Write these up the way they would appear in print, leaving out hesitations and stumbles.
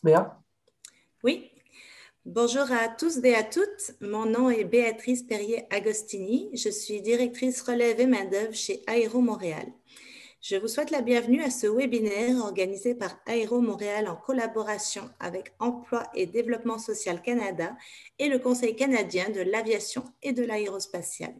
Béa? Oui, bonjour à tous et à toutes. Mon nom est Béatrice Perrier-Agostini. Je suis directrice relève et main-d'œuvre chez Aéro Montréal. Je vous souhaite la bienvenue à ce webinaire organisé par Aéro Montréal en collaboration avec Emploi et Développement social Canada et le Conseil canadien de l'aviation et de l'aérospatiale.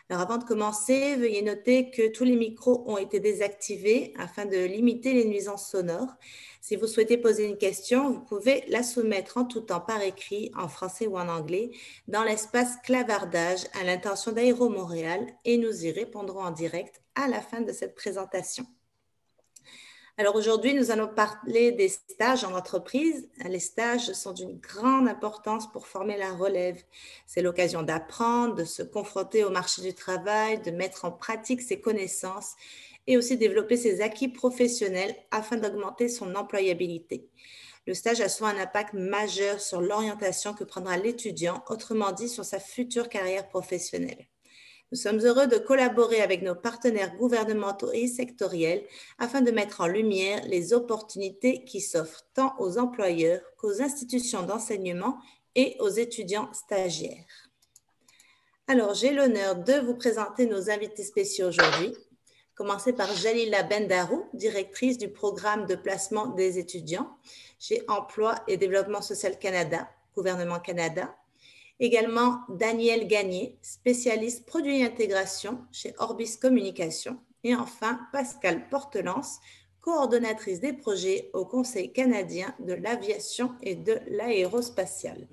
Alors avant de commencer, veuillez noter que tous les micros ont été désactivés afin de limiter les nuisances sonores. Si vous souhaitez poser une question, vous pouvez la soumettre en tout temps par écrit, en français ou en anglais, dans l'espace clavardage à l'intention d'Aéro Montréal et nous y répondrons en direct à la fin de cette présentation. Alors aujourd'hui, nous allons parler des stages en entreprise. Les stages sont d'une grande importance pour former la relève. C'est l'occasion d'apprendre, de se confronter au marché du travail, de mettre en pratique ses connaissances et aussi développer ses acquis professionnels afin d'augmenter son employabilité. Le stage a souvent un impact majeur sur l'orientation que prendra l'étudiant, autrement dit sur sa future carrière professionnelle. Nous sommes heureux de collaborer avec nos partenaires gouvernementaux et sectoriels afin de mettre en lumière les opportunités qui s'offrent tant aux employeurs qu'aux institutions d'enseignement et aux étudiants stagiaires. Alors, j'ai l'honneur de vous présenter nos invités spéciaux aujourd'hui. Commencer par Jalila Bendarou, directrice du programme de placement des étudiants chez Emploi et Développement social Canada, Gouvernement Canada. Également, Daniel Gagné, spécialiste produits et intégration chez Orbis Communication. Et enfin, Pascal Portelance, coordonnatrice des projets au Conseil canadien de l'aviation et de l'aérospatiale.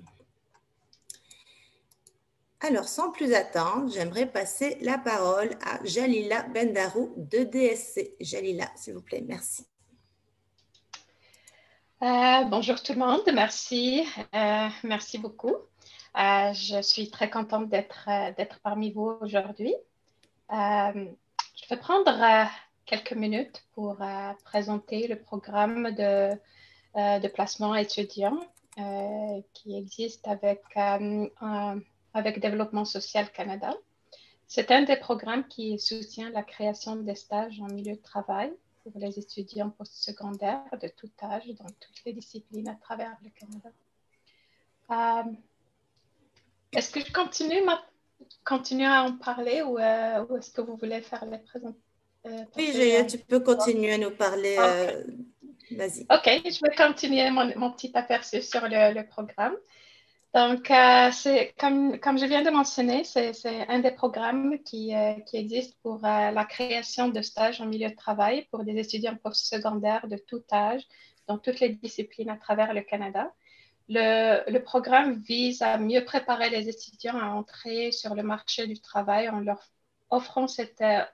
Alors, sans plus attendre, j'aimerais passer la parole à Jalila Bendarou de DSC. Jalila, s'il vous plaît, merci. Bonjour tout le monde, merci. Merci beaucoup. Je suis très contente d'être parmi vous aujourd'hui. Je vais prendre quelques minutes pour présenter le programme de placement étudiant qui existe avec Développement social Canada. C'est un des programmes qui soutient la création des stages en milieu de travail pour les étudiants postsecondaires de tout âge dans toutes les disciplines à travers le Canada. Est-ce que je continue à en parler ou est-ce que vous voulez faire les présentations? Oui, tu peux continuer à nous parler. Okay. Vas-y. OK, je vais continuer mon petit aperçu sur le programme. Donc, comme je viens de mentionner, c'est un des programmes qui existe pour la création de stages en milieu de travail pour des étudiants postsecondaires de tout âge dans toutes les disciplines à travers le Canada. Le programme vise à mieux préparer les étudiants à entrer sur le marché du travail en leur offrant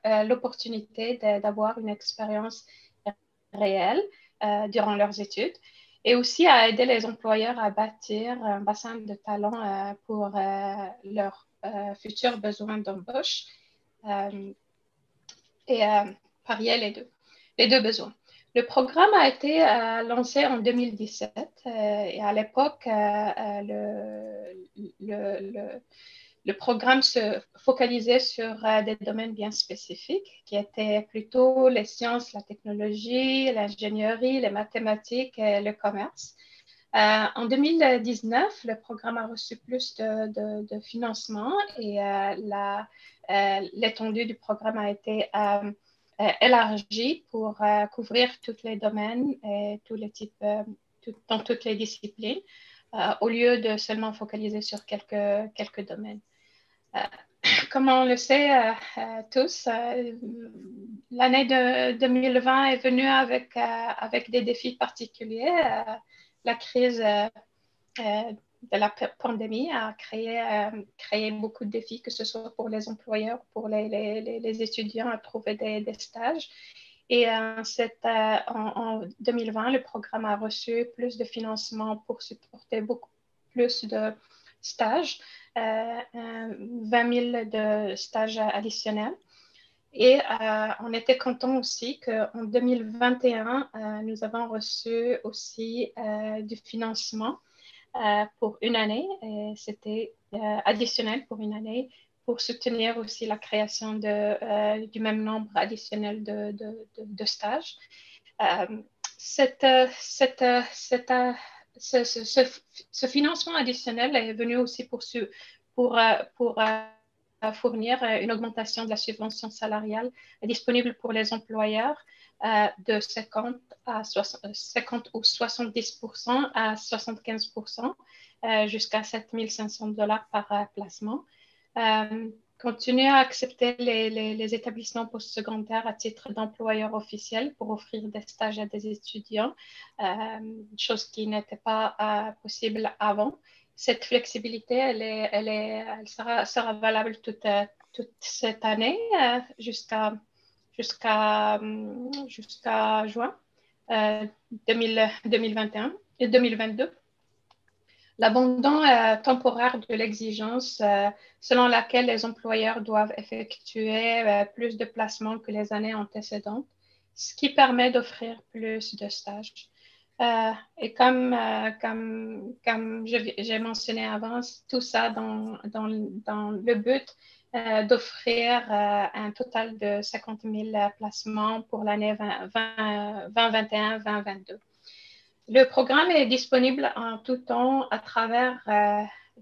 l'opportunité d'avoir une expérience réelle durant leurs études et aussi à aider les employeurs à bâtir un bassin de talents pour leurs futurs besoins d'embauche et parier les deux besoins. Le programme a été lancé en 2017 et à l'époque, le programme se focalisait sur des domaines bien spécifiques qui étaient plutôt les sciences, la technologie, l'ingénierie, les mathématiques et le commerce. En 2019, le programme a reçu plus de financement et l'étendue du programme a été élargie pour couvrir tous les domaines et tous les types, dans toutes les disciplines, au lieu de seulement focaliser sur quelques domaines. Comme on le sait tous, l'année 2020 est venue avec des défis particuliers. La crise de la pandémie a créé beaucoup de défis, que ce soit pour les employeurs, pour les étudiants à trouver des stages. Et en 2020, le programme a reçu plus de financement pour supporter beaucoup plus de stages, 20 000 de stages additionnels. Et on était content aussi qu'en 2021, nous avons reçu aussi du financement pour une année. Et c'était additionnel pour une année pour soutenir aussi la création du même nombre additionnel de stages. Cet ce financement additionnel est venu aussi pour fournir une augmentation de la subvention salariale disponible pour les employeurs de 50 ou 70% à 75% jusqu'à 7 500 $ par placement. Continuer à accepter les établissements postsecondaires à titre d'employeur officiel pour offrir des stages à des étudiants, chose qui n'était pas possible avant. Cette flexibilité, elle sera valable toute cette année jusqu'à juin 2021 et 2022. L'abandon temporaire de l'exigence selon laquelle les employeurs doivent effectuer plus de placements que les années antécédentes, ce qui permet d'offrir plus de stages. Et comme j'ai mentionné avant, tout ça dans le but d'offrir un total de 50 000 placements pour l'année 2021-2022. Le programme est disponible en tout temps à travers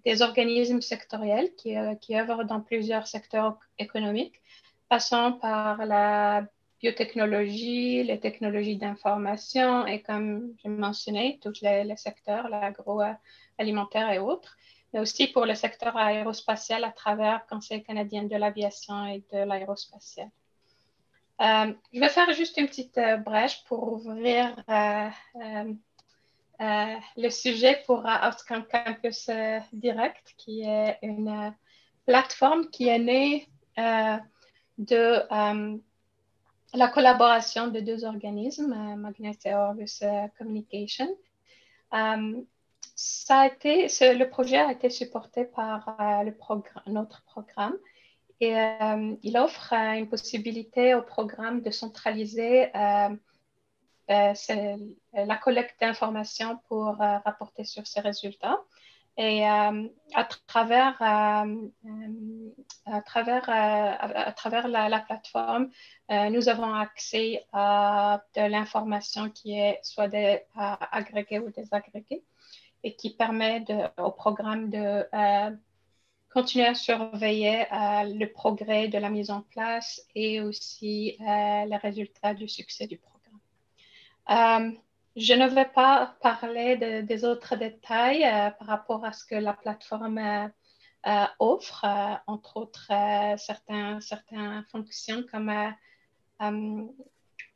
des organismes sectoriels qui œuvrent dans plusieurs secteurs économiques, passant par la biotechnologie, les technologies d'information et, comme j'ai mentionné, tous les secteurs, l'agroalimentaire et autres, mais aussi pour le secteur aérospatial à travers le Conseil canadien de l'aviation et de l'aérospatiale. Je vais faire juste une petite brèche pour ouvrir le sujet pour Outcome Campus Direct, qui est une plateforme qui est née de la collaboration de deux organismes, Magnet et Orbis Communication. Le projet a été supporté par notre programme et il offre une possibilité au programme de centraliser la collecte d'informations pour rapporter sur ces résultats. Et à travers la plateforme, nous avons accès à de l'information qui est soit agrégée ou désagrégée et qui permet au programme de continuer à surveiller le progrès de la mise en place et aussi les résultats du succès du programme. Je ne vais pas parler des autres détails par rapport à ce que la plateforme offre, entre autres certaines fonctions comme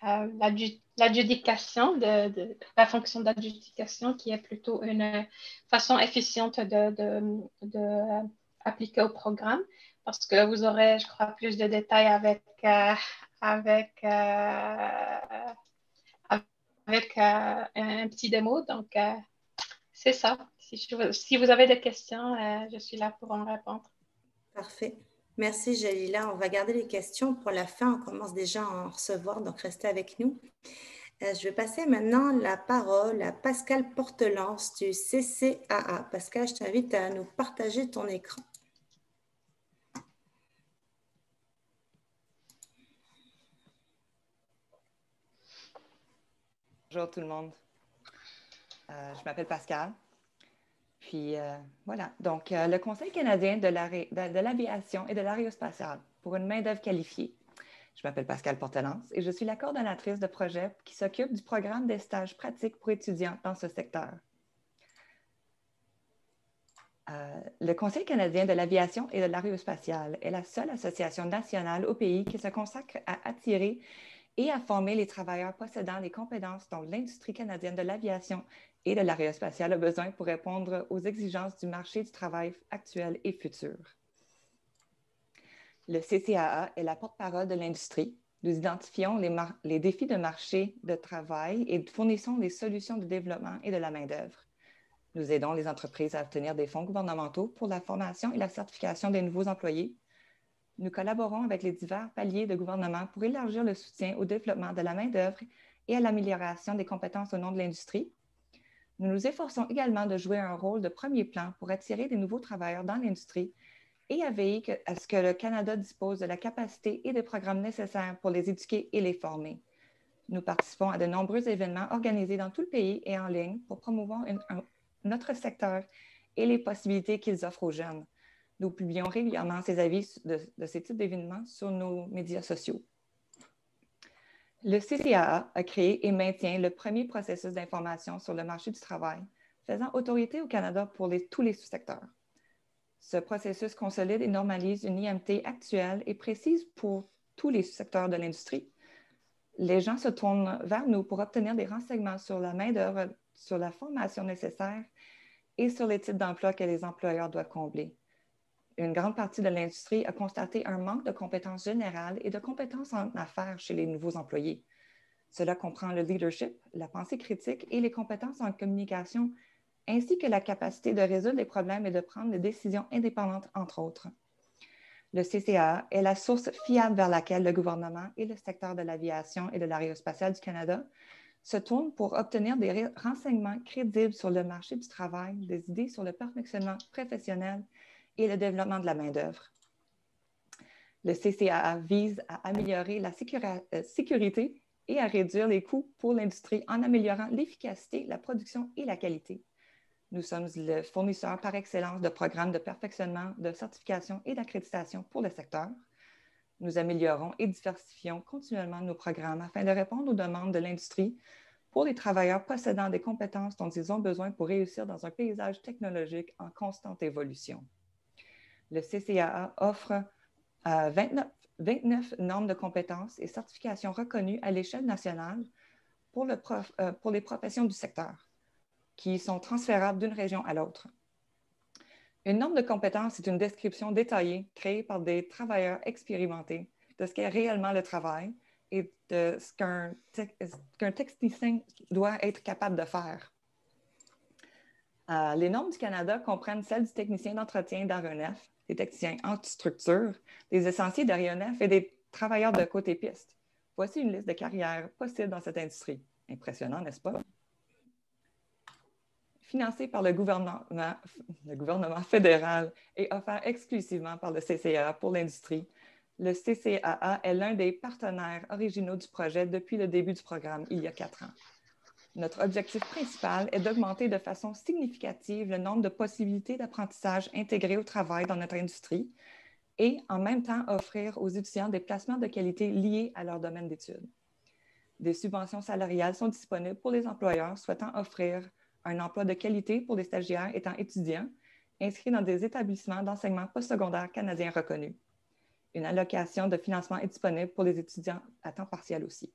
l'adjudication, la fonction d'adjudication qui est plutôt une façon efficiente d'appliquer au programme, parce que vous aurez, je crois, plus de détails avec un petit démo. Donc, c'est ça. Si vous avez des questions, je suis là pour en répondre. Parfait. Merci, Jalila. On va garder les questions pour la fin. On commence déjà à en recevoir, donc restez avec nous. Je vais passer maintenant la parole à Pascal Portelance du CCAA. Pascal, je t'invite à nous partager ton écran. Bonjour tout le monde. Je m'appelle Pascal. Puis voilà, donc le Conseil canadien de l'aviation et de l'aérospatiale pour une main-d'œuvre qualifiée. Je m'appelle Pascal Portelance et je suis la coordonnatrice de projet qui s'occupe du programme des stages pratiques pour étudiants dans ce secteur. Le Conseil canadien de l'aviation et de l'aérospatiale est la seule association nationale au pays qui se consacre à attirer et à former les travailleurs possédant les compétences dont l'industrie canadienne de l'aviation et de l'aérospatiale a besoin pour répondre aux exigences du marché du travail actuel et futur. Le CCAA est la porte-parole de l'industrie. Nous identifions les défis de marché de travail et fournissons des solutions de développement et de la main-d'œuvre. Nous aidons les entreprises à obtenir des fonds gouvernementaux pour la formation et la certification des nouveaux employés. Nous collaborons avec les divers paliers de gouvernement pour élargir le soutien au développement de la main-d'œuvre et à l'amélioration des compétences au nom de l'industrie. Nous nous efforçons également de jouer un rôle de premier plan pour attirer des nouveaux travailleurs dans l'industrie et à veiller à ce que le Canada dispose de la capacité et des programmes nécessaires pour les éduquer et les former. Nous participons à de nombreux événements organisés dans tout le pays et en ligne pour promouvoir notre secteur et les possibilités qu'ils offrent aux jeunes. Nous publions régulièrement ces avis de ces types d'événements sur nos médias sociaux. Le CCAA a créé et maintient le premier processus d'information sur le marché du travail, faisant autorité au Canada pour tous les sous-secteurs. Ce processus consolide et normalise une IMT actuelle et précise pour tous les sous-secteurs de l'industrie. Les gens se tournent vers nous pour obtenir des renseignements sur la main-d'œuvre, sur la formation nécessaire et sur les types d'emplois que les employeurs doivent combler. Une grande partie de l'industrie a constaté un manque de compétences générales et de compétences en affaires chez les nouveaux employés. Cela comprend le leadership, la pensée critique et les compétences en communication, ainsi que la capacité de résoudre les problèmes et de prendre des décisions indépendantes, entre autres. Le CCAA est la source fiable vers laquelle le gouvernement et le secteur de l'aviation et de l'aérospatiale du Canada se tournent pour obtenir des renseignements crédibles sur le marché du travail, des idées sur le perfectionnement professionnel et le développement de la main-d'œuvre. Le CCAA vise à améliorer la sécurité et à réduire les coûts pour l'industrie en améliorant l'efficacité, la production et la qualité. Nous sommes le fournisseur par excellence de programmes de perfectionnement, de certification et d'accréditation pour le secteur. Nous améliorons et diversifions continuellement nos programmes afin de répondre aux demandes de l'industrie pour les travailleurs possédant des compétences dont ils ont besoin pour réussir dans un paysage technologique en constante évolution. Le CCAA offre 29 normes de compétences et certifications reconnues à l'échelle nationale pour les professions du secteur, qui sont transférables d'une région à l'autre. Une norme de compétences est une description détaillée créée par des travailleurs expérimentés de ce qu'est réellement le travail et de ce qu'un technicien doit être capable de faire. Les normes du Canada comprennent celles du technicien d'entretien d'aéronef, des techniciens anti-structure, des essentiels d'aéronef et des travailleurs de côté piste. Voici une liste de carrières possibles dans cette industrie. Impressionnant, n'est-ce pas? Financé par le gouvernement fédéral et offert exclusivement par le CCAA pour l'industrie, le CCAA est l'un des partenaires originaux du projet depuis le début du programme, il y a 4 ans. Notre objectif principal est d'augmenter de façon significative le nombre de possibilités d'apprentissage intégrées au travail dans notre industrie et en même temps offrir aux étudiants des placements de qualité liés à leur domaine d'études. Des subventions salariales sont disponibles pour les employeurs souhaitant offrir un emploi de qualité pour les stagiaires étant étudiants inscrits dans des établissements d'enseignement postsecondaire canadiens reconnus. Une allocation de financement est disponible pour les étudiants à temps partiel aussi.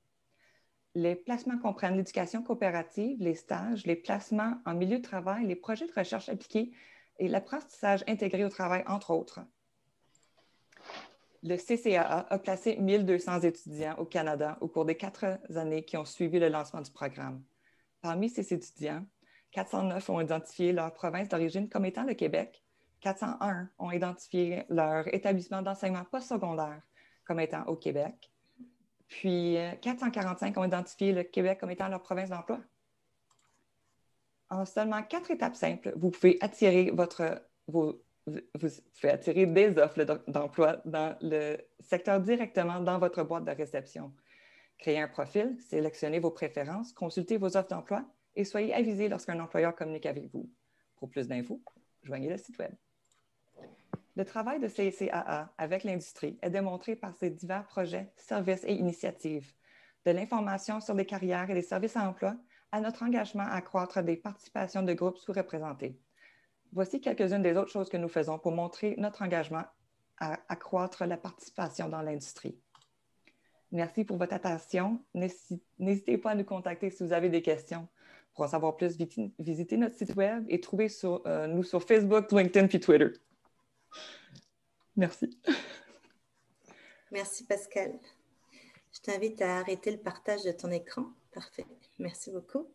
Les placements comprennent l'éducation coopérative, les stages, les placements en milieu de travail, les projets de recherche appliqués et l'apprentissage intégré au travail, entre autres. Le CCAA a placé 1200 étudiants au Canada au cours des 4 années qui ont suivi le lancement du programme. Parmi ces étudiants, 409 ont identifié leur province d'origine comme étant le Québec, 401 ont identifié leur établissement d'enseignement postsecondaire comme étant au Québec, puis 445 ont identifié le Québec comme étant leur province d'emploi. En seulement 4 étapes simples, vous pouvez attirer des offres d'emploi dans le secteur directement dans votre boîte de réception. Créez un profil, sélectionnez vos préférences, consultez vos offres d'emploi et soyez avisés lorsqu'un employeur communique avec vous. Pour plus d'infos, joignez le site Web. Le travail de CCAA avec l'industrie est démontré par ses divers projets, services et initiatives, de l'information sur les carrières et les services à emploi à notre engagement à accroître des participations de groupes sous-représentés. Voici quelques-unes des autres choses que nous faisons pour montrer notre engagement à accroître la participation dans l'industrie. Merci pour votre attention. N'hésitez pas à nous contacter si vous avez des questions. Pour en savoir plus, visitez notre site Web et trouvez nous sur Facebook, LinkedIn puis Twitter. Merci. Merci Pascal. Je t'invite à arrêter le partage de ton écran. Parfait. Merci beaucoup.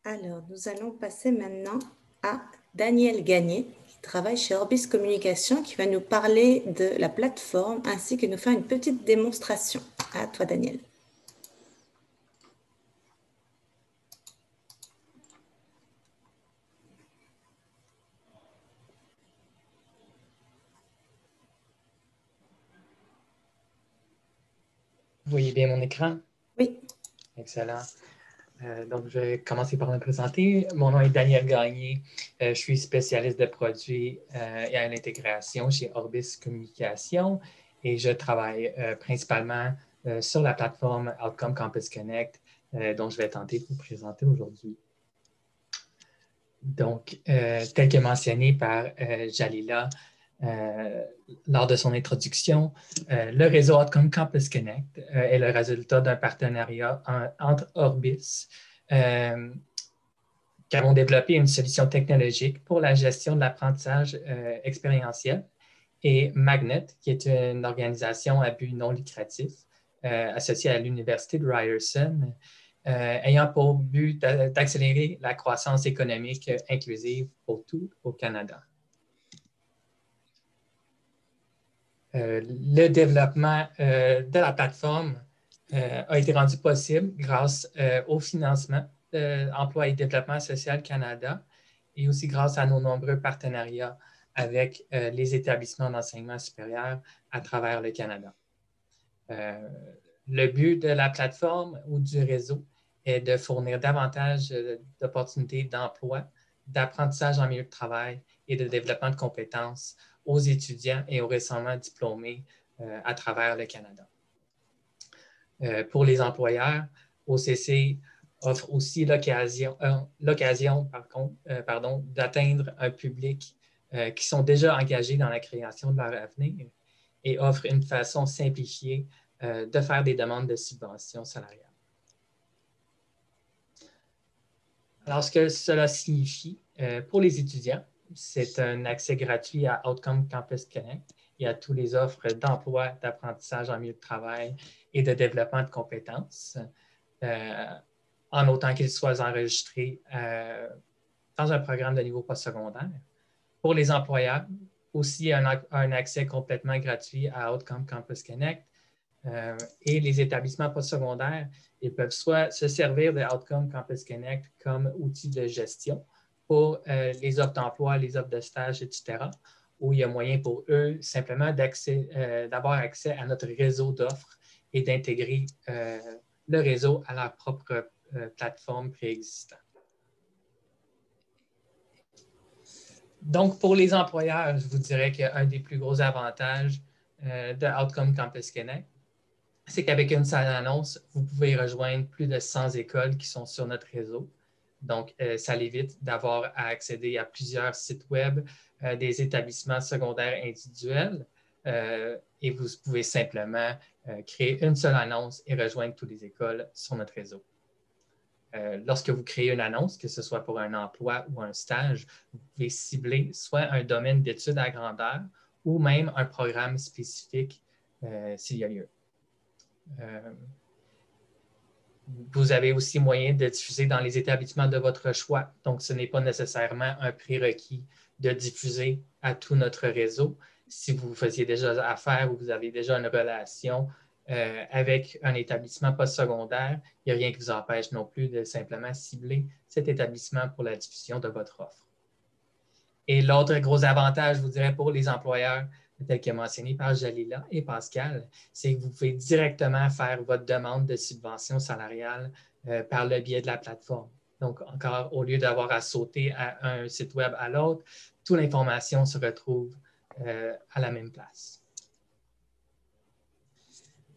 Alors, nous allons passer maintenant à Daniel Gagné, qui travaille chez Orbis Communication, qui va nous parler de la plateforme ainsi que nous faire une petite démonstration. À toi, Daniel. Vous voyez bien mon écran? Oui. Excellent. Donc, je vais commencer par me présenter. Mon nom est Daniel Gagné. Je suis spécialiste de produits et à l'intégration chez Orbis Communication et je travaille principalement sur la plateforme Outcome Campus Connect dont je vais tenter de vous présenter aujourd'hui. Donc, tel que mentionné par Jalila lors de son introduction, le réseau Outcome Campus Connect est le résultat d'un partenariat entre Orbis, qui avons développé une solution technologique pour la gestion de l'apprentissage expérientiel, et Magnet, qui est une organisation à but non lucratif associée à l'Université de Ryerson, ayant pour but d'accélérer la croissance économique inclusive pour tout au Canada. Le développement de la plateforme a été rendu possible grâce au financement de Emploi et Développement social Canada et aussi grâce à nos nombreux partenariats avec les établissements d'enseignement supérieur à travers le Canada. Le but de la plateforme ou du réseau est de fournir davantage d'opportunités d'emploi, d'apprentissage en milieu de travail et de développement de compétences aux étudiants et aux récemment diplômés à travers le Canada. Pour les employeurs, OCC offre aussi l'occasion d'atteindre un public qui sont déjà engagés dans la création de leur avenir et offre une façon simplifiée de faire des demandes de subventions salariales. Alors, ce que cela signifie pour les étudiants, c'est un accès gratuit à Outcome Campus Connect et à toutes les offres d'emploi, d'apprentissage en milieu de travail et de développement de compétences, en autant qu'ils soient enregistrés dans un programme de niveau postsecondaire. Pour les employeurs, aussi un accès complètement gratuit à Outcome Campus Connect et les établissements postsecondaires, ils peuvent soit se servir de Outcome Campus Connect comme outil de gestion pour les offres d'emploi, les offres de stage, etc., où il y a moyen pour eux simplement d'avoir accès à notre réseau d'offres et d'intégrer le réseau à leur propre plateforme préexistante. Donc, pour les employeurs, je vous dirais qu'un des plus gros avantages de Outcome Campus Connect, c'est qu'avec une seule annonce, vous pouvez rejoindre plus de 100 écoles qui sont sur notre réseau. Donc, ça l'évite d'avoir à accéder à plusieurs sites web, des établissements secondaires individuels, et vous pouvez simplement créer une seule annonce et rejoindre toutes les écoles sur notre réseau. Lorsque vous créez une annonce, que ce soit pour un emploi ou un stage, vous pouvez cibler soit un domaine d'études à grandeur ou même un programme spécifique s'il y a lieu. Vous avez aussi moyen de diffuser dans les établissements de votre choix. Donc, ce n'est pas nécessairement un prérequis de diffuser à tout notre réseau. Si vous faisiez déjà affaire ou vous avez déjà une relation avec un établissement postsecondaire, il n'y a rien qui vous empêche non plus de simplement cibler cet établissement pour la diffusion de votre offre. Et l'autre gros avantage, je vous dirais, pour les employeurs, tel que mentionné par Jalila et Pascal, c'est que vous pouvez directement faire votre demande de subvention salariale par le biais de la plateforme. Donc, encore, au lieu d'avoir à sauter à un site web à l'autre, toute l'information se retrouve à la même place.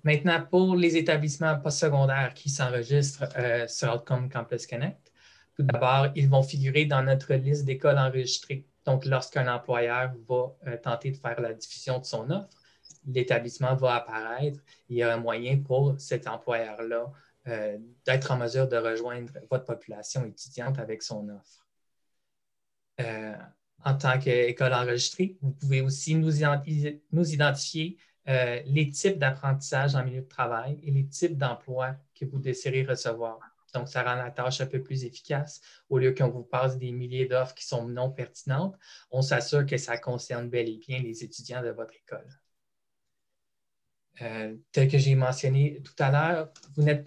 Maintenant, pour les établissements postsecondaires qui s'enregistrent sur Outcome Campus Connect, tout d'abord, ils vont figurer dans notre liste d'écoles enregistrées. Donc, lorsqu'un employeur va tenter de faire la diffusion de son offre, l'établissement va apparaître. Il y a un moyen pour cet employeur-là d'être en mesure de rejoindre votre population étudiante avec son offre. En tant qu'école enregistrée, vous pouvez aussi nous identifier les types d'apprentissage en milieu de travail et les types d'emplois que vous désirez recevoir. Donc, ça rend la tâche un peu plus efficace. Au lieu qu'on vous passe des milliers d'offres qui sont non pertinentes, on s'assure que ça concerne bel et bien les étudiants de votre école. Tel que j'ai mentionné tout à l'heure, vous n'êtes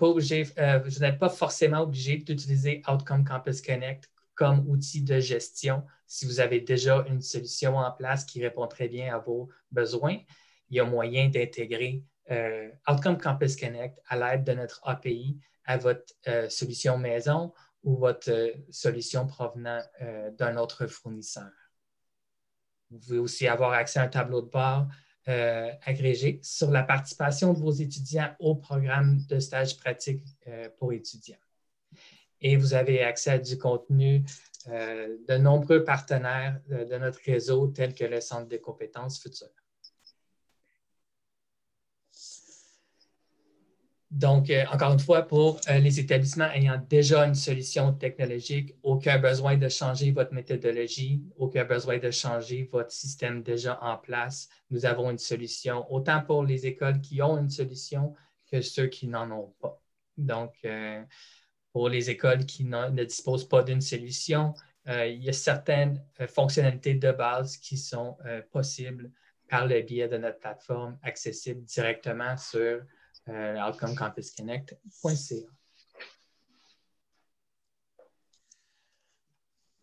pas forcément obligé d'utiliser Outcome Campus Connect comme outil de gestion si vous avez déjà une solution en place qui répond très bien à vos besoins. Il y a moyen d'intégrer Outcome Campus Connect à l'aide de notre API à votre solution maison ou votre solution provenant d'un autre fournisseur. Vous pouvez aussi avoir accès à un tableau de bord agrégé sur la participation de vos étudiants au programme de stage pratique pour étudiants. Et vous avez accès à du contenu de nombreux partenaires de notre réseau, tels que le Centre des compétences futures. Donc, encore une fois, pour les établissements ayant déjà une solution technologique, aucun besoin de changer votre méthodologie, aucun besoin de changer votre système déjà en place. Nous avons une solution, autant pour les écoles qui ont une solution que ceux qui n'en ont pas. Donc, pour les écoles qui ne disposent pas d'une solution, il y a certaines fonctionnalités de base qui sont possibles par le biais de notre plateforme accessible directement sur outcomecampusconnect.ca.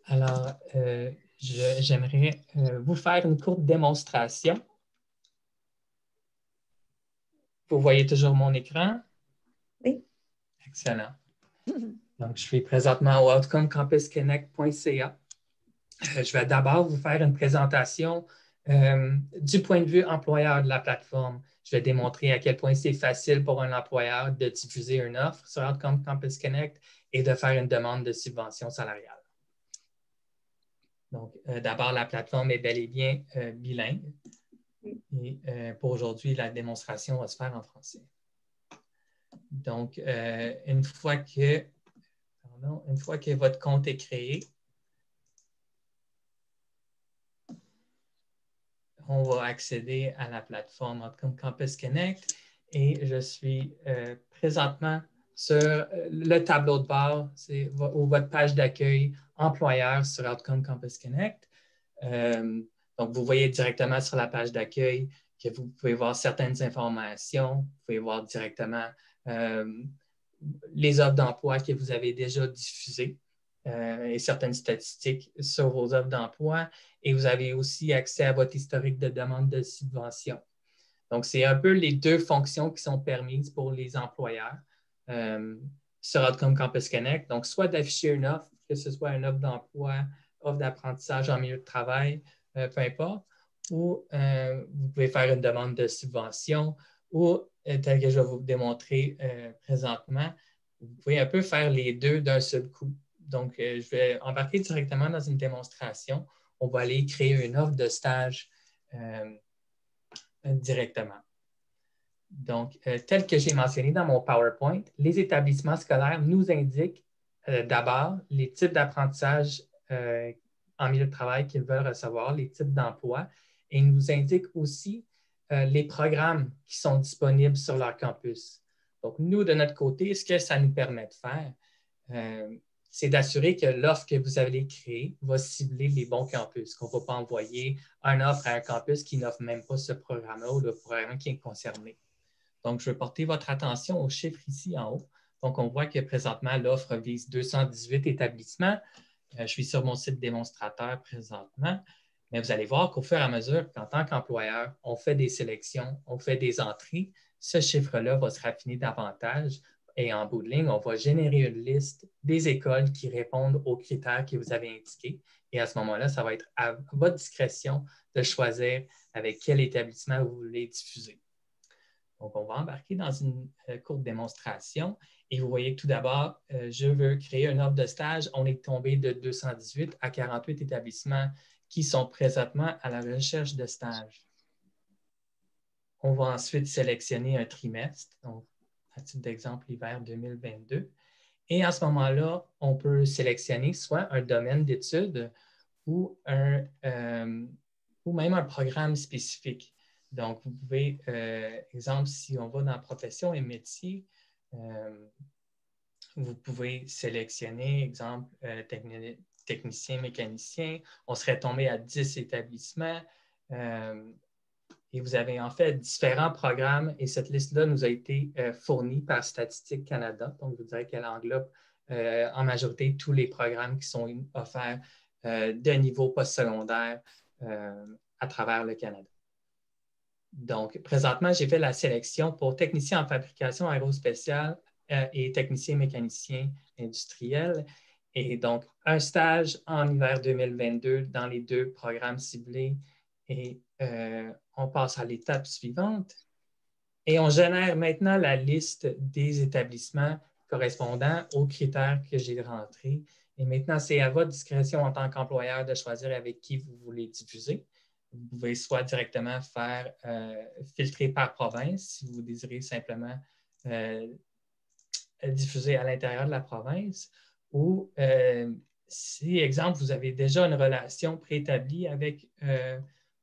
Alors, j'aimerais vous faire une courte démonstration. Vous voyez toujours mon écran? Oui. Excellent. Donc, je suis présentement au outcomecampusconnect.ca. Je vais d'abord vous faire une présentation du point de vue employeur de la plateforme. Je vais démontrer à quel point c'est facile pour un employeur de diffuser une offre sur Outcome Campus Connect et de faire une demande de subvention salariale. Donc, d'abord, la plateforme est bel et bien bilingue. Et pour aujourd'hui, la démonstration va se faire en français. Donc, une fois que votre compte est créé, on va accéder à la plateforme Outcome Campus Connect et je suis présentement sur le tableau de bord, c'est votre page d'accueil employeur sur Outcome Campus Connect. Donc, vous voyez directement sur la page d'accueil que vous pouvez voir certaines informations, vous pouvez voir directement les offres d'emploi que vous avez déjà diffusées et certaines statistiques sur vos offres d'emploi. Et vous avez aussi accès à votre historique de demande de subvention. Donc, c'est un peu les deux fonctions qui sont permises pour les employeurs sur Outcome Campus Connect. Donc, soit d'afficher une offre, que ce soit une offre d'emploi, offre d'apprentissage en milieu de travail, peu importe, ou vous pouvez faire une demande de subvention ou, tel que je vais vous démontrer présentement, vous pouvez un peu faire les deux d'un seul coup. Donc, je vais embarquer directement dans une démonstration. On va aller créer une offre de stage directement. Donc, tel que j'ai mentionné dans mon PowerPoint, les établissements scolaires nous indiquent d'abord les types d'apprentissage en milieu de travail qu'ils veulent recevoir, les types d'emplois, et ils nous indiquent aussi les programmes qui sont disponibles sur leur campus. Donc, nous, de notre côté, ce que ça nous permet de faire, c'est d'assurer que l'offre que vous allez créer va cibler les bons campus, qu'on ne va pas envoyer une offre à un campus qui n'offre même pas ce programme-là ou le programme qui est concerné. Donc, je veux porter votre attention aux chiffres ici en haut. Donc, on voit que présentement, l'offre vise 218 établissements. Je suis sur mon site démonstrateur présentement, mais vous allez voir qu'au fur et à mesure qu'en tant qu'employeur, on fait des sélections, on fait des entrées, ce chiffre-là va se raffiner davantage. Et en bout de ligne, on va générer une liste des écoles qui répondent aux critères que vous avez indiqués. Et à ce moment-là, ça va être à votre discrétion de choisir avec quel établissement vous voulez diffuser. Donc, on va embarquer dans une courte démonstration. Et vous voyez que tout d'abord, je veux créer une offre de stage. On est tombé de 218 à 48 établissements qui sont présentement à la recherche de stage. On va ensuite sélectionner un trimestre. Donc, à titre d'exemple, l'hiver 2022. Et à ce moment-là, on peut sélectionner soit un domaine d'études ou même un programme spécifique. Donc, vous pouvez, exemple, si on va dans profession et métiers, vous pouvez sélectionner, exemple, technicien, mécanicien. On serait tombé à 10 établissements. Et vous avez en fait différents programmes et cette liste-là nous a été fournie par Statistique Canada. Donc, je vous dirais qu'elle englobe en majorité tous les programmes qui sont offerts de niveau postsecondaire à travers le Canada. Donc, présentement, j'ai fait la sélection pour technicien en fabrication aérospatiale et technicien mécanicien industriel. Et donc, un stage en hiver 2022 dans les 2 programmes ciblés. Et on passe à l'étape suivante. Et on génère maintenant la liste des établissements correspondant aux critères que j'ai rentrés. Et maintenant, c'est à votre discrétion en tant qu'employeur de choisir avec qui vous voulez diffuser. Vous pouvez soit directement faire filtrer par province si vous désirez simplement diffuser à l'intérieur de la province, ou si, exemple, vous avez déjà une relation préétablie avec,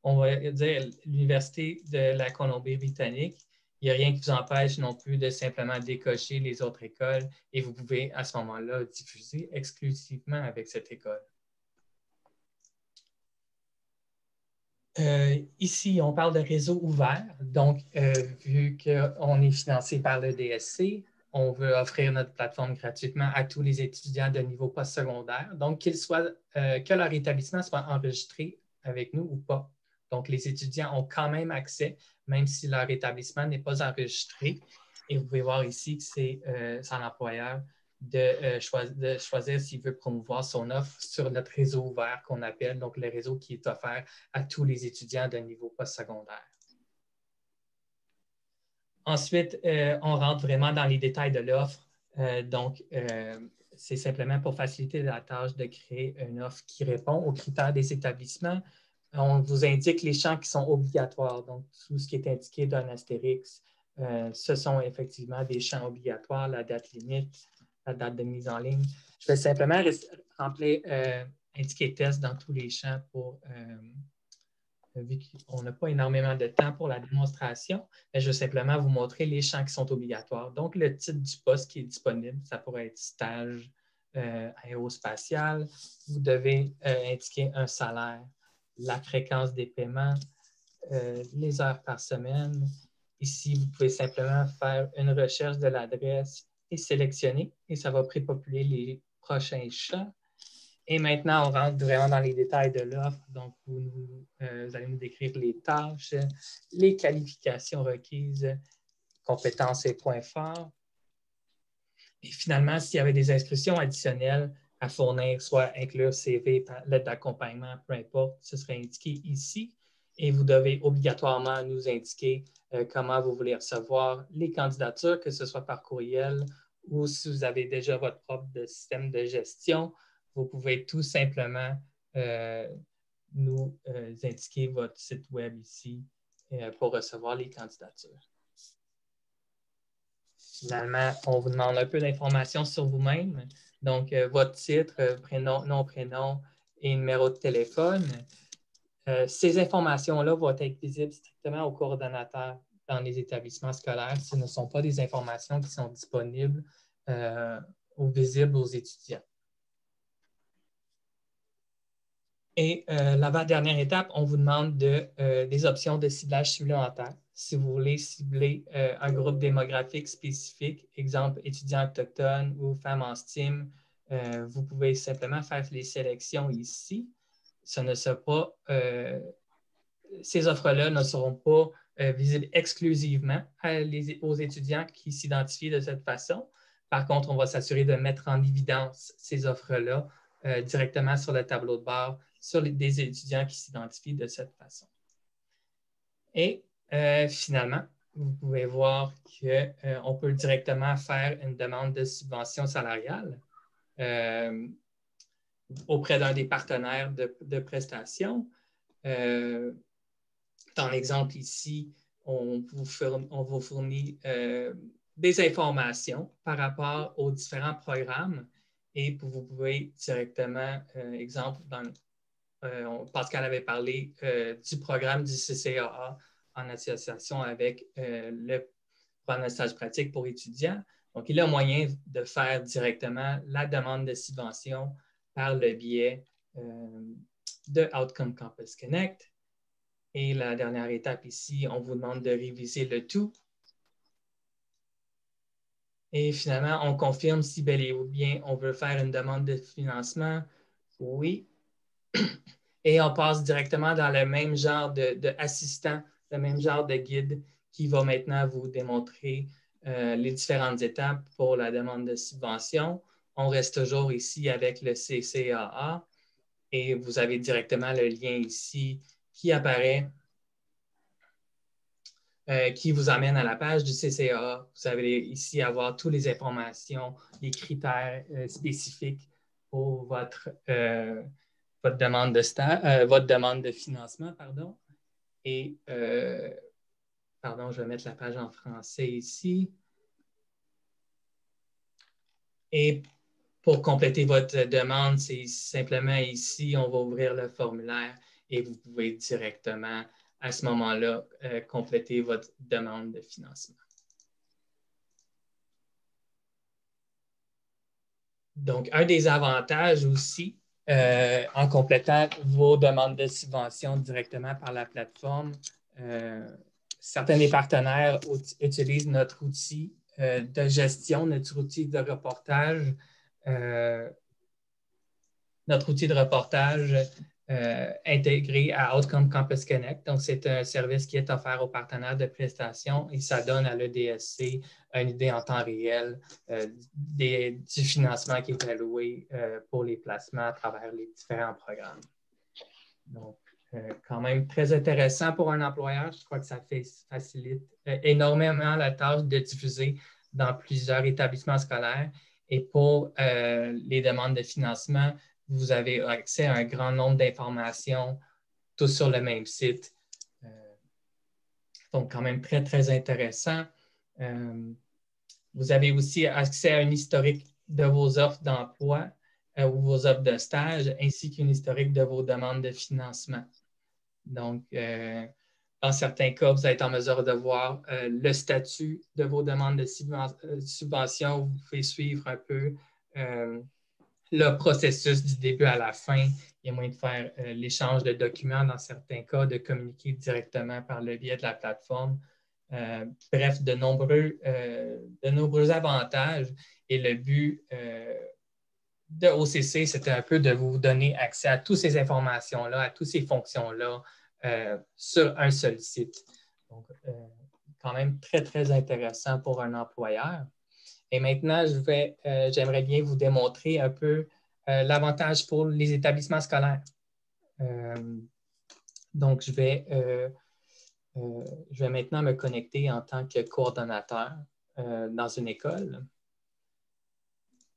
on va dire, l'Université de la Colombie-Britannique, il n'y a rien qui vous empêche non plus de simplement décocher les autres écoles et vous pouvez à ce moment-là diffuser exclusivement avec cette école. Ici, on parle de réseau ouvert. Donc, vu qu'on est financé par le DSC, on veut offrir notre plateforme gratuitement à tous les étudiants de niveau postsecondaire. Donc, que leur établissement soit enregistré avec nous ou pas. Donc, les étudiants ont quand même accès, même si leur établissement n'est pas enregistré. Et vous pouvez voir ici que c'est son employeur de choisir s'il veut promouvoir son offre sur notre réseau ouvert qu'on appelle, donc le réseau qui est offert à tous les étudiants de niveau postsecondaire. Ensuite, on rentre vraiment dans les détails de l'offre. C'est simplement pour faciliter la tâche de créer une offre qui répond aux critères des établissements. On vous indique les champs qui sont obligatoires. Donc, tout ce qui est indiqué d'un astérix, ce sont effectivement des champs obligatoires, la date limite, la date de mise en ligne. Je vais simplement indiquer test dans tous les champs pour, vu qu'on n'a pas énormément de temps pour la démonstration, mais je vais simplement vous montrer les champs qui sont obligatoires. Donc, le titre du poste qui est disponible, ça pourrait être stage aérospatial. Vous devez indiquer un salaire, la fréquence des paiements, les heures par semaine. Ici, vous pouvez simplement faire une recherche de l'adresse et sélectionner, et ça va prépopuler les prochains champs. Et maintenant, on rentre vraiment dans les détails de l'offre. Donc, vous allez nous décrire les tâches, les qualifications requises, compétences et points forts. Et finalement, s'il y avait des instructions additionnelles à fournir, soit inclure CV, lettre d'accompagnement, peu importe, ce serait indiqué ici. Et vous devez obligatoirement nous indiquer comment vous voulez recevoir les candidatures, que ce soit par courriel ou si vous avez déjà votre propre système de gestion, vous pouvez tout simplement nous indiquer votre site web ici pour recevoir les candidatures. Finalement, on vous demande un peu d'informations sur vous-même. Donc, votre titre, prénom, nom, prénom et numéro de téléphone. Ces informations-là vont être visibles strictement aux coordonnateurs dans les établissements scolaires. Ce ne sont pas des informations qui sont disponibles ou visibles aux étudiants. Et l'avant-dernière étape, on vous demande des options de ciblage supplémentaires. Si vous voulez cibler un groupe démographique spécifique, exemple étudiants autochtones ou femmes en STEAM, vous pouvez simplement faire les sélections ici. Ce ne sera pas, ces offres-là ne seront pas visibles exclusivement aux étudiants qui s'identifient de cette façon. Par contre, on va s'assurer de mettre en évidence ces offres-là directement sur le tableau de bord sur des étudiants qui s'identifient de cette façon. Et finalement, vous pouvez voir qu'on peut directement faire une demande de subvention salariale auprès d'un des partenaires de prestations. Dans l'exemple ici, on vous fournit des informations par rapport aux différents programmes et vous pouvez directement, exemple, Pascal avait parlé du programme du CCAA en association avec le programme de stage pratique pour étudiants. Donc, il y a moyen de faire directement la demande de subvention par le biais de Outcome Campus Connect. Et la dernière étape ici, on vous demande de réviser le tout. Et finalement, on confirme si bel et bien on veut faire une demande de financement. Oui. Et on passe directement dans le même genre d'assistant, le même genre de guide qui va maintenant vous démontrer les différentes étapes pour la demande de subvention. On reste toujours ici avec le CCAA et vous avez directement le lien ici qui apparaît, qui vous amène à la page du CCAA. Vous allez ici avoir toutes les informations, les critères spécifiques pour votre demande de financement, pardon. Et, pardon, je vais mettre la page en français ici. Et pour compléter votre demande, c'est simplement ici, on va ouvrir le formulaire et vous pouvez directement, à ce moment-là, compléter votre demande de financement. Donc, un des avantages aussi, en complétant vos demandes de subvention directement par la plateforme, certains des partenaires utilisent notre outil de gestion, notre outil de reportage, intégré à Outcome Campus Connect. Donc, c'est un service qui est offert aux partenaires de prestations et ça donne à l'EDSC une idée en temps réel du financement qui est alloué pour les placements à travers les différents programmes. Donc, quand même très intéressant pour un employeur. Je crois que ça facilite énormément la tâche de diffuser dans plusieurs établissements scolaires. Et pour les demandes de financement, vous avez accès à un grand nombre d'informations, tous sur le même site. Donc, quand même très, très intéressant. Vous avez aussi accès à un historique de vos offres d'emploi ou vos offres de stage, ainsi qu'une historique de vos demandes de financement. Donc, dans certains cas, vous êtes en mesure de voir le statut de vos demandes de subvention. Vous pouvez suivre un peu le processus du début à la fin. Il y a moyen de faire l'échange de documents dans certains cas, de communiquer directement par le biais de la plateforme. Bref, de nombreux avantages. Et le but de OCC, c'était un peu de vous donner accès à toutes ces informations-là, à toutes ces fonctions-là sur un seul site. Donc, quand même très, très intéressant pour un employeur. Et maintenant, j'aimerais bien vous démontrer un peu l'avantage pour les établissements scolaires. Donc, je vais maintenant me connecter en tant que coordonnateur dans une école.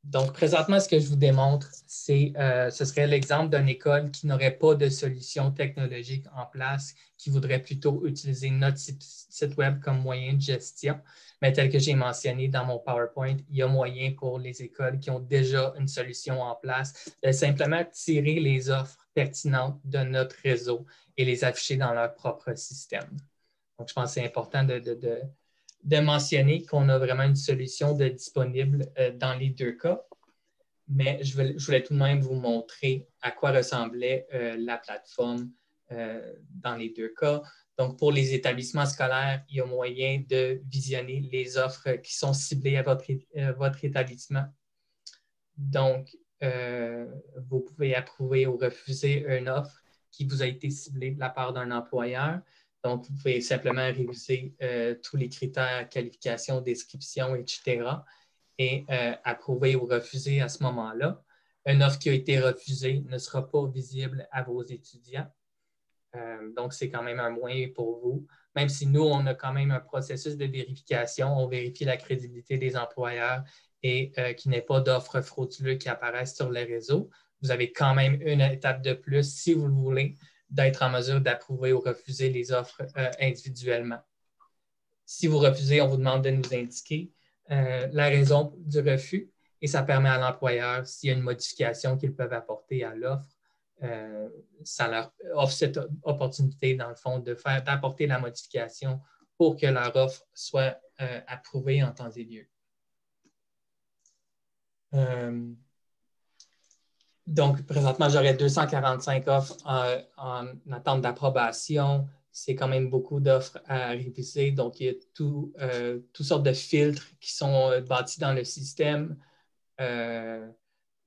Donc, présentement, ce que je vous démontre, ce serait l'exemple d'une école qui n'aurait pas de solution technologique en place, qui voudrait plutôt utiliser notre site web comme moyen de gestion. Mais tel que j'ai mentionné dans mon PowerPoint, il y a moyen pour les écoles qui ont déjà une solution en place de simplement tirer les offres pertinentes de notre réseau et les afficher dans leur propre système. Donc, je pense que c'est important de mentionner qu'on a vraiment une solution disponible dans les deux cas, mais je voulais tout de même vous montrer à quoi ressemblait la plateforme dans les deux cas. Donc, pour les établissements scolaires, il y a moyen de visionner les offres qui sont ciblées à votre établissement. Donc, vous pouvez approuver ou refuser une offre qui vous a été ciblée de la part d'un employeur. Donc, vous pouvez simplement réviser tous les critères, qualification, description, etc. et approuver ou refuser à ce moment-là. Une offre qui a été refusée ne sera pas visible à vos étudiants. Donc, c'est quand même un moyen pour vous. Même si nous, on a quand même un processus de vérification, on vérifie la crédibilité des employeurs et qu'il n'y ait pas d'offres frauduleuses qui apparaissent sur les réseaux. Vous avez quand même une étape de plus, si vous le voulez, d'être en mesure d'approuver ou refuser les offres individuellement. Si vous refusez, on vous demande de nous indiquer la raison du refus et ça permet à l'employeur, s'il y a une modification qu'ils peuvent apporter à l'offre, ça leur offre cette opportunité, dans le fond, d'apporter la modification pour que leur offre soit approuvée en temps et lieu. Donc, présentement, j'aurais 245 offres en attente d'approbation. C'est quand même beaucoup d'offres à réviser. Donc, il y a toutes sortes de filtres qui sont bâtis dans le système.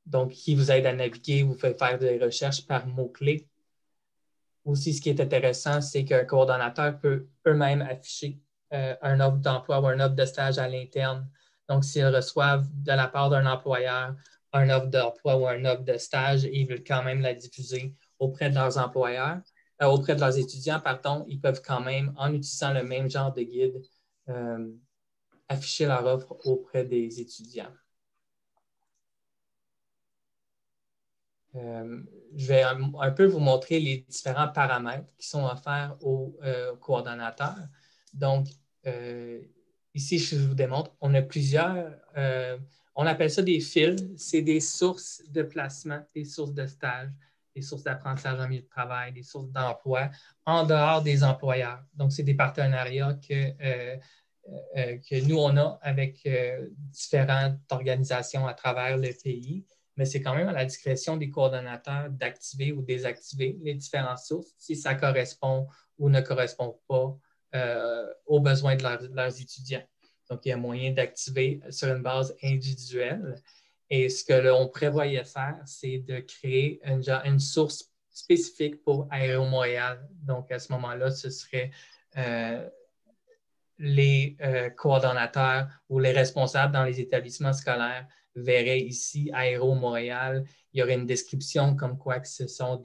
Donc, qui vous aident à naviguer, vous fait faire des recherches par mots-clés. Aussi, ce qui est intéressant, c'est qu'un coordonnateur peut eux-mêmes afficher un offre d'emploi ou un offre de stage à l'interne. Donc, s'ils reçoivent de la part d'un employeur un offre d'emploi ou un offre de stage, ils veulent quand même la diffuser auprès de leurs employeurs, auprès de leurs étudiants, pardon, ils peuvent quand même, en utilisant le même genre de guide, afficher leur offre auprès des étudiants. Je vais un peu vous montrer les différents paramètres qui sont offerts aux coordonnateurs. Donc, ici, je vous démontre, on a plusieurs, on appelle ça des fils, c'est des sources de placement, des sources de stage, des sources d'apprentissage en milieu de travail, des sources d'emploi en dehors des employeurs. Donc, c'est des partenariats que nous, on a avec différentes organisations à travers le pays. Mais c'est quand même à la discrétion des coordonnateurs d'activer ou désactiver les différentes sources si ça correspond ou ne correspond pas aux besoins de leurs étudiants. Donc, il y a moyen d'activer sur une base individuelle. Et ce que l'on prévoyait faire, c'est de créer une source spécifique pour Aéro Montréal. Donc, à ce moment-là, ce serait les coordonnateurs ou les responsables dans les établissements scolaires verraient ici Aéro Montréal. Il y aurait une description comme quoi que ce sont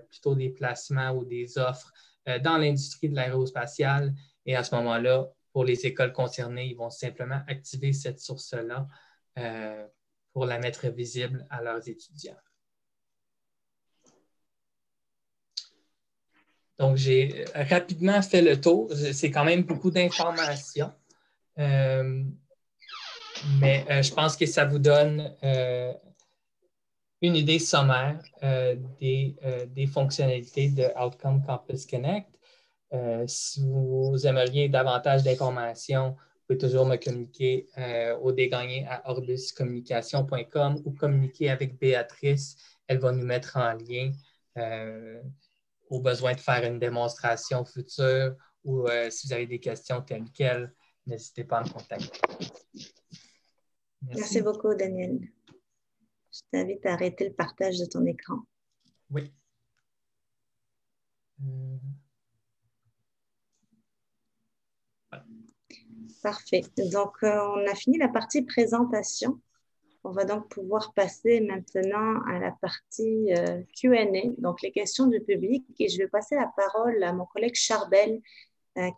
plutôt des placements ou des offres dans l'industrie de l'aérospatiale. Et à ce moment-là, pour les écoles concernées, ils vont simplement activer cette source-là pour la mettre visible à leurs étudiants. Donc, j'ai rapidement fait le tour. C'est quand même beaucoup d'informations. Mais je pense que ça vous donne une idée sommaire des fonctionnalités de Outcome Campus Connect. Si vous aimeriez davantage d'informations, vous pouvez toujours me communiquer au degagné@orbuscommunication.com ou communiquer avec Béatrice. Elle va nous mettre en lien au besoin de faire une démonstration future ou si vous avez des questions telles quelles, n'hésitez pas à me contacter. Merci beaucoup, Daniel. Je t'invite à arrêter le partage de ton écran. Oui. Parfait. Donc, on a fini la partie présentation. On va donc pouvoir passer maintenant à la partie Q&A, donc les questions du public. Et je vais passer la parole à mon collègue Charbel,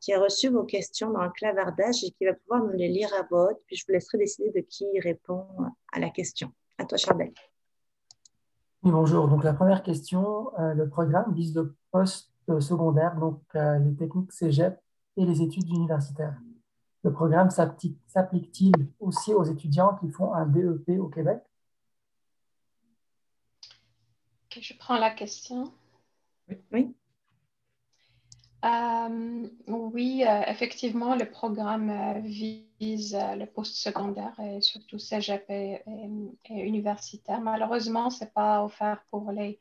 qui a reçu vos questions dans le clavardage et qui va pouvoir nous les lire à voix haute. Puis je vous laisserai décider de qui répond à la question. À toi, Charbel. Oui, bonjour. Donc, la première question, le programme vise le post-secondaire, donc les techniques cégep et les études universitaires. Le programme s'applique-t-il aussi aux étudiants qui font un DEP au Québec? Okay, je prends la question. Oui. Oui, effectivement, le programme vise le post-secondaire et surtout cégep et universitaire. Malheureusement, ce n'est pas offert pour les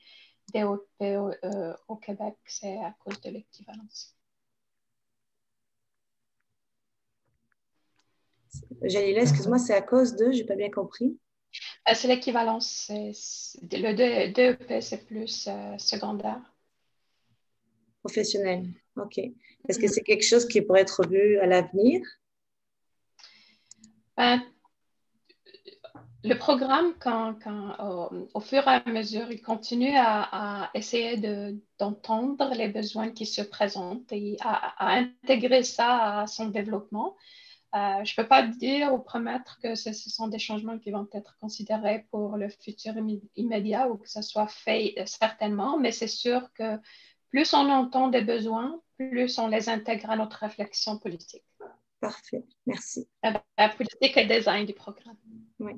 DEP au Québec, c'est à cause de l'équivalence. Jalila, excuse-moi, c'est à cause de, je n'ai pas bien compris. C'est l'équivalence. Le DEP, c'est plus secondaire. Professionnel, OK. Est-ce que c'est quelque chose qui pourrait être vu à l'avenir? Le programme, au fur et à mesure, il continue à essayer d'entendre les besoins qui se présentent et à intégrer ça à son développement. Je ne peux pas dire ou promettre que ce sont des changements qui vont être considérés pour le futur immédiat ou que ça soit fait certainement, mais c'est sûr que plus on entend des besoins, plus on les intègre à notre réflexion politique. Parfait, merci. La politique et le design du programme. Oui.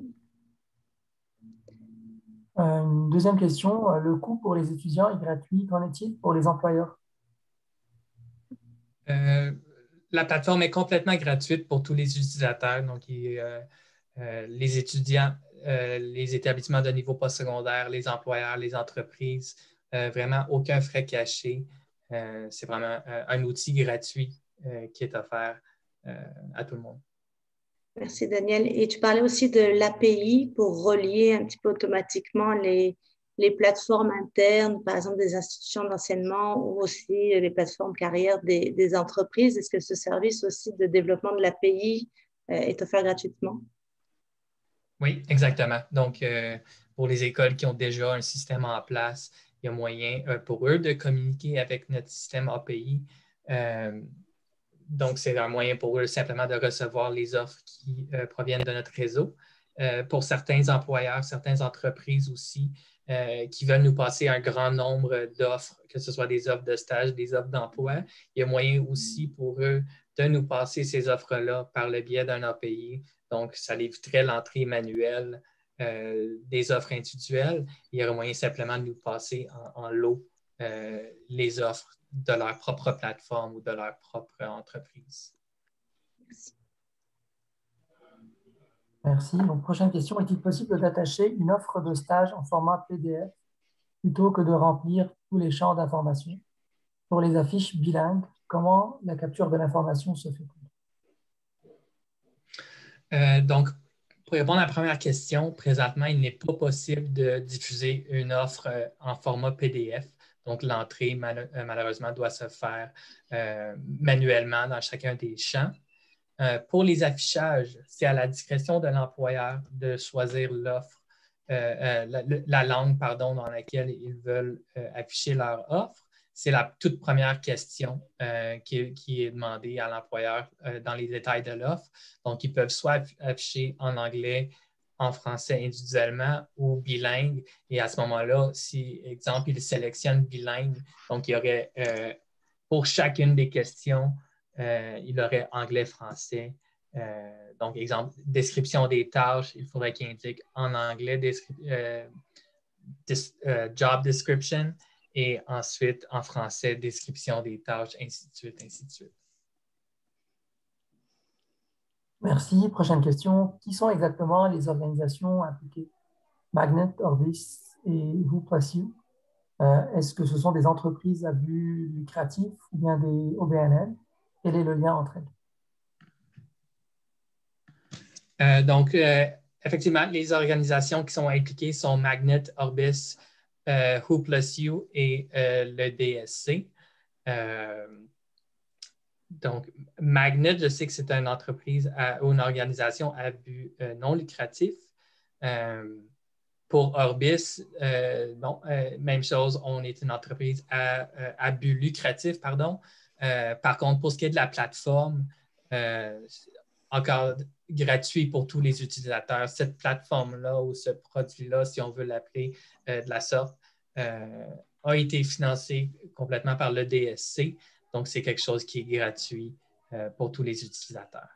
Une deuxième question, le coût pour les étudiants est gratuit. Qu'en est-il pour les employeurs? La plateforme est complètement gratuite pour tous les utilisateurs. Donc, les étudiants, les établissements de niveau postsecondaire, les employeurs, les entreprises, vraiment aucun frais caché. C'est vraiment un outil gratuit qui est offert à tout le monde. Merci, Daniel. Et tu parlais aussi de l'API pour relier un petit peu automatiquement les les plateformes internes, par exemple des institutions d'enseignement ou aussi les plateformes carrières des entreprises? Est-ce que ce service aussi de développement de l'API est offert gratuitement? Oui, exactement. Donc, pour les écoles qui ont déjà un système en place, il y a moyen pour eux de communiquer avec notre système API. Donc, c'est un moyen pour eux simplement de recevoir les offres qui proviennent de notre réseau. Pour certains employeurs, certaines entreprises aussi, qui veulent nous passer un grand nombre d'offres, que ce soit des offres de stage, des offres d'emploi, il y a moyen aussi pour eux de nous passer ces offres-là par le biais d'un API. Donc, ça éviterait l'entrée manuelle des offres individuelles. Il y aurait moyen simplement de nous passer en lot les offres de leur propre plateforme ou de leur propre entreprise. Merci. Merci. Donc, prochaine question. Est-il possible d'attacher une offre de stage en format PDF plutôt que de remplir tous les champs d'information? Pour les affiches bilingues, comment la capture de l'information se fait-elle? Donc, pour répondre à la première question, présentement, il n'est pas possible de diffuser une offre en format PDF. Donc, l'entrée, malheureusement, doit se faire manuellement dans chacun des champs. Pour les affichages, c'est à la discrétion de l'employeur de choisir l'offre, la langue dans laquelle ils veulent afficher leur offre. C'est la toute première question qui est demandée à l'employeur dans les détails de l'offre. Donc, ils peuvent soit afficher en anglais, en français individuellement ou bilingue. Et à ce moment-là, si, exemple, ils sélectionnent bilingue, donc il y aurait pour chacune des questions, il aurait anglais-français. Donc, exemple, description des tâches, il faudrait qu'il indique en anglais job description et ensuite en français, description des tâches, ainsi de suite, ainsi de suite. Merci. Prochaine question. Qui sont exactement les organisations impliquées? Magnet, Orbis et WhoPlus. Est-ce que ce sont des entreprises à but lucratif ou bien des OBNL? Quel est le lien entre elles? Donc, effectivement, les organisations qui sont impliquées sont Magnet, Orbis, WhoPlus et le DSC. Donc, Magnet, je sais que c'est une entreprise ou une organisation à but non lucratif. Pour Orbis, non, même chose, on est une entreprise à but lucratif, pardon. Par contre, pour ce qui est de la plateforme, encore gratuit pour tous les utilisateurs. Cette plateforme-là ou ce produit-là, si on veut l'appeler de la sorte, a été financé complètement par le DSC. Donc, c'est quelque chose qui est gratuit pour tous les utilisateurs.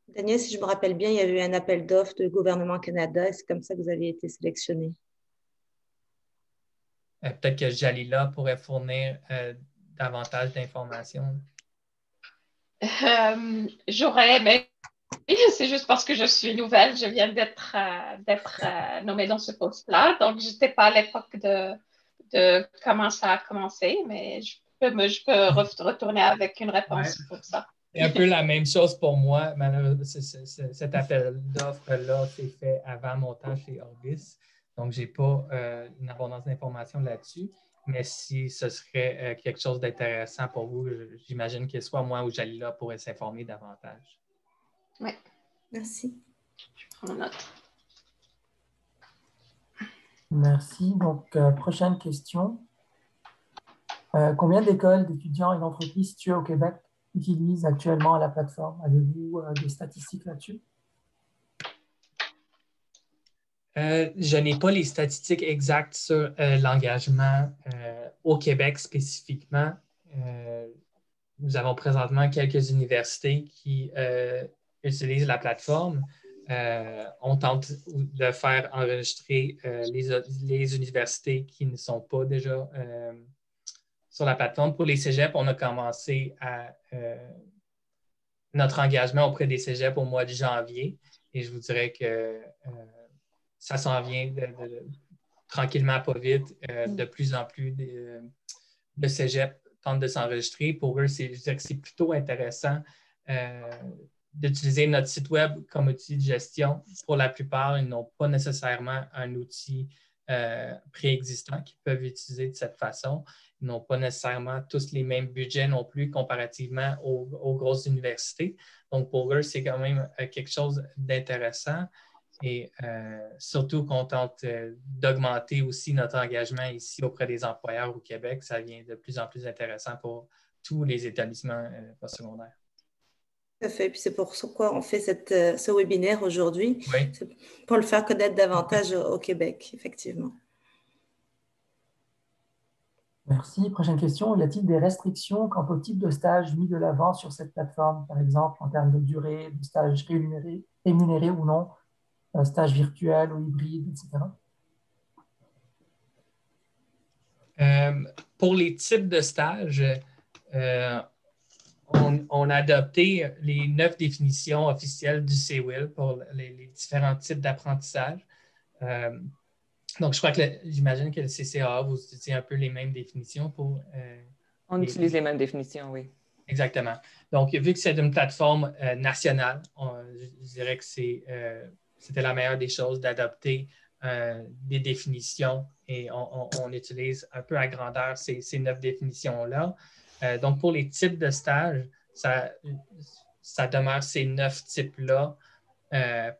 Daniel, si je me rappelle bien, il y a eu un appel d'offres du gouvernement Canada et c'est comme ça que vous avez été sélectionné. Peut-être que Jalila pourrait fournir davantage d'informations. J'aurais aimé. C'est juste parce que je suis nouvelle. Je viens d'être nommée dans ce poste-là. Donc, je n'étais pas à l'époque de comment ça a commencé, mais je peux retourner avec une réponse pour ça. C'est un peu la même chose pour moi. Malheureusement, cet appel d'offres-là s'est fait avant mon temps chez Orbis. Donc, je n'ai pas une abondance d'informations là-dessus. Mais si ce serait quelque chose d'intéressant pour vous, j'imagine que soit moi ou Jalila pourraient s'informer davantage. Oui. Merci. Je prends note. Merci. Donc, prochaine question. Combien d'écoles, d'étudiants et d'entreprises situées au Québec utilisent actuellement la plateforme? Avez-vous des statistiques là-dessus? Je n'ai pas les statistiques exactes sur l'engagement au Québec spécifiquement. Nous avons présentement quelques universités qui utilisent la plateforme. On tente de faire enregistrer les universités qui ne sont pas déjà sur la plateforme. Pour les cégeps, on a commencé notre engagement auprès des cégeps au mois de janvier et je vous dirais que ça s'en vient tranquillement, pas vite. De plus en plus de cégeps tentent de s'enregistrer. Pour eux, je dirais que c'est plutôt intéressant d'utiliser notre site web comme outil de gestion. Pour la plupart, ils n'ont pas nécessairement un outil préexistants qu'ils peuvent utiliser de cette façon. Ils n'ont pas nécessairement tous les mêmes budgets non plus comparativement aux grosses universités. Donc, pour eux, c'est quand même quelque chose d'intéressant. Et surtout qu'on tente d'augmenter aussi notre engagement ici auprès des employeurs au Québec. Ça devient de plus en plus intéressant pour tous les établissements postsecondaires. Tout à fait. Puis c'est pourquoi on fait ce webinaire aujourd'hui. Oui. C'est pour le faire connaître davantage au Québec, effectivement. Merci. Prochaine question. Y a-t-il des restrictions quant au type de stage mis de l'avant sur cette plateforme, par exemple en termes de durée, de stage rémunéré ou non, stage virtuel ou hybride, etc.? Pour les types de stages, on a adopté les 9 définitions officielles du CWIL pour les différents types d'apprentissage. Donc, je crois que j'imagine que le CCAA, vous utilisez un peu les mêmes définitions pour... On utilise les mêmes définitions, oui. Exactement. Donc, vu que c'est une plateforme nationale, je dirais que c'était la meilleure des choses d'adopter des définitions et on utilise un peu à grandeur ces 9 définitions-là. Donc, pour les types de stages, ça demeure ces 9 types-là.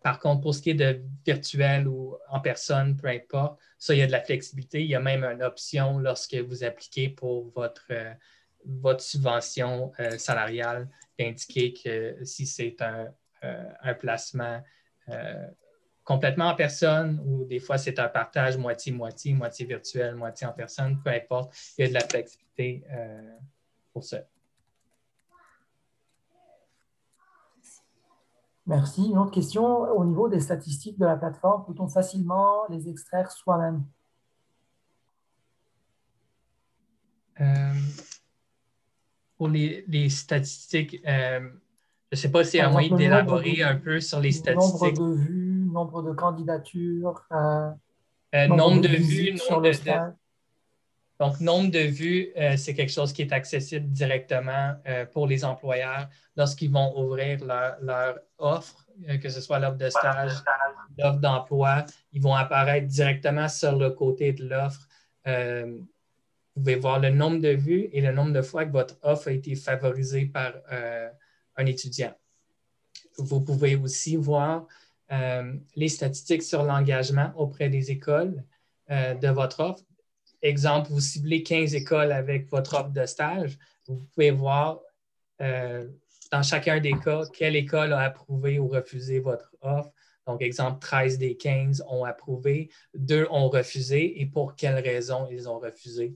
Par contre, pour ce qui est de virtuel ou en personne, peu importe, ça, il y a de la flexibilité. Il y a même une option lorsque vous appliquez pour votre subvention salariale d'indiquer que si c'est un placement complètement en personne ou des fois c'est un partage moitié-moitié, moitié virtuel, moitié en personne, peu importe, il y a de la flexibilité pour ça. Merci. Une autre question. Au niveau des statistiques de la plateforme, peut-on facilement les extraire soi-même? Pour les statistiques, je ne sais pas s'il y a un moyen d'élaborer un peu sur les statistiques. Nombre de vues, nombre de candidatures, nombre de vues, sur le stage. Donc, nombre de vues, c'est quelque chose qui est accessible directement pour les employeurs lorsqu'ils vont ouvrir leur offre, que ce soit l'offre de stage, l'offre d'emploi. Ils vont apparaître directement sur le côté de l'offre. Vous pouvez voir le nombre de vues et le nombre de fois que votre offre a été favorisée par un étudiant. Vous pouvez aussi voir les statistiques sur l'engagement auprès des écoles de votre offre. Exemple, vous ciblez 15 écoles avec votre offre de stage. Vous pouvez voir dans chacun des cas quelle école a approuvé ou refusé votre offre. Donc, exemple, 13 des 15 ont approuvé, 2 ont refusé et pour quelles raisons ils ont refusé.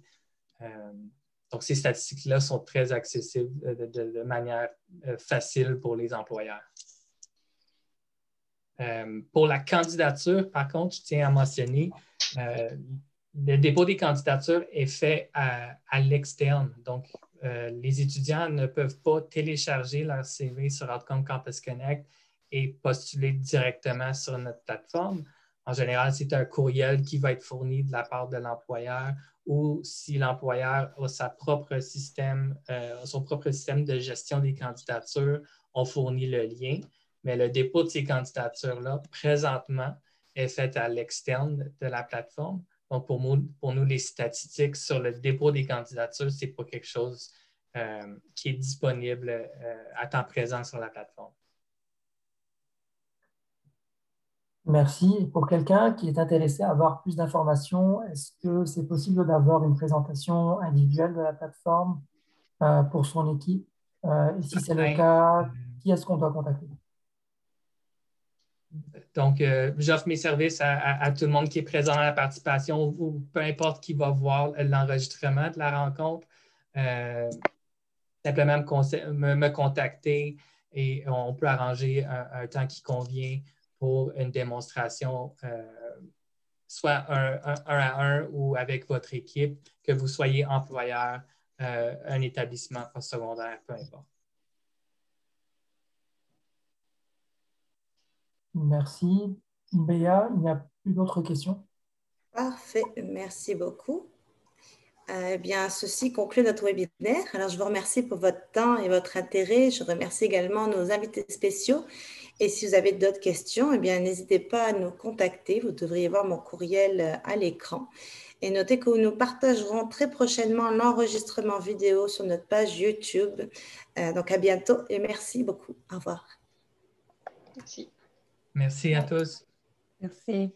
Donc, ces statistiques-là sont très accessibles de manière facile pour les employeurs. Pour la candidature, par contre, je tiens à mentionner, le dépôt des candidatures est fait à l'externe. Donc, les étudiants ne peuvent pas télécharger leur CV sur Outcomes Campus Connect et postuler directement sur notre plateforme. En général, c'est un courriel qui va être fourni de la part de l'employeur ou si l'employeur a son propre système de gestion des candidatures, on fournit le lien. Mais le dépôt de ces candidatures-là, présentement, est fait à l'externe de la plateforme. Donc, pour nous, les statistiques sur le dépôt des candidatures, ce n'est pas quelque chose qui est disponible à temps présent sur la plateforme. Merci. Pour quelqu'un qui est intéressé à avoir plus d'informations, est-ce que c'est possible d'avoir une présentation individuelle de la plateforme pour son équipe? Et si c'est le cas, qui est-ce qu'on doit contacter? Donc, j'offre mes services à tout le monde qui est présent à la participation ou peu importe qui va voir l'enregistrement de la rencontre. Simplement me contacter et on peut arranger un temps qui convient pour une démonstration, soit un à un ou avec votre équipe, que vous soyez employeur, un établissement postsecondaire, peu importe. Merci. Béa, il n'y a plus d'autres questions? Parfait, merci beaucoup. Eh bien, ceci conclut notre webinaire. Alors, je vous remercie pour votre temps et votre intérêt. Je remercie également nos invités spéciaux Et si vous avez d'autres questions, eh bien, n'hésitez pas à nous contacter. Vous devriez voir mon courriel à l'écran. Et notez que nous partagerons très prochainement l'enregistrement vidéo sur notre page YouTube. Donc, à bientôt et merci beaucoup. Au revoir. Merci. Merci à tous. Merci.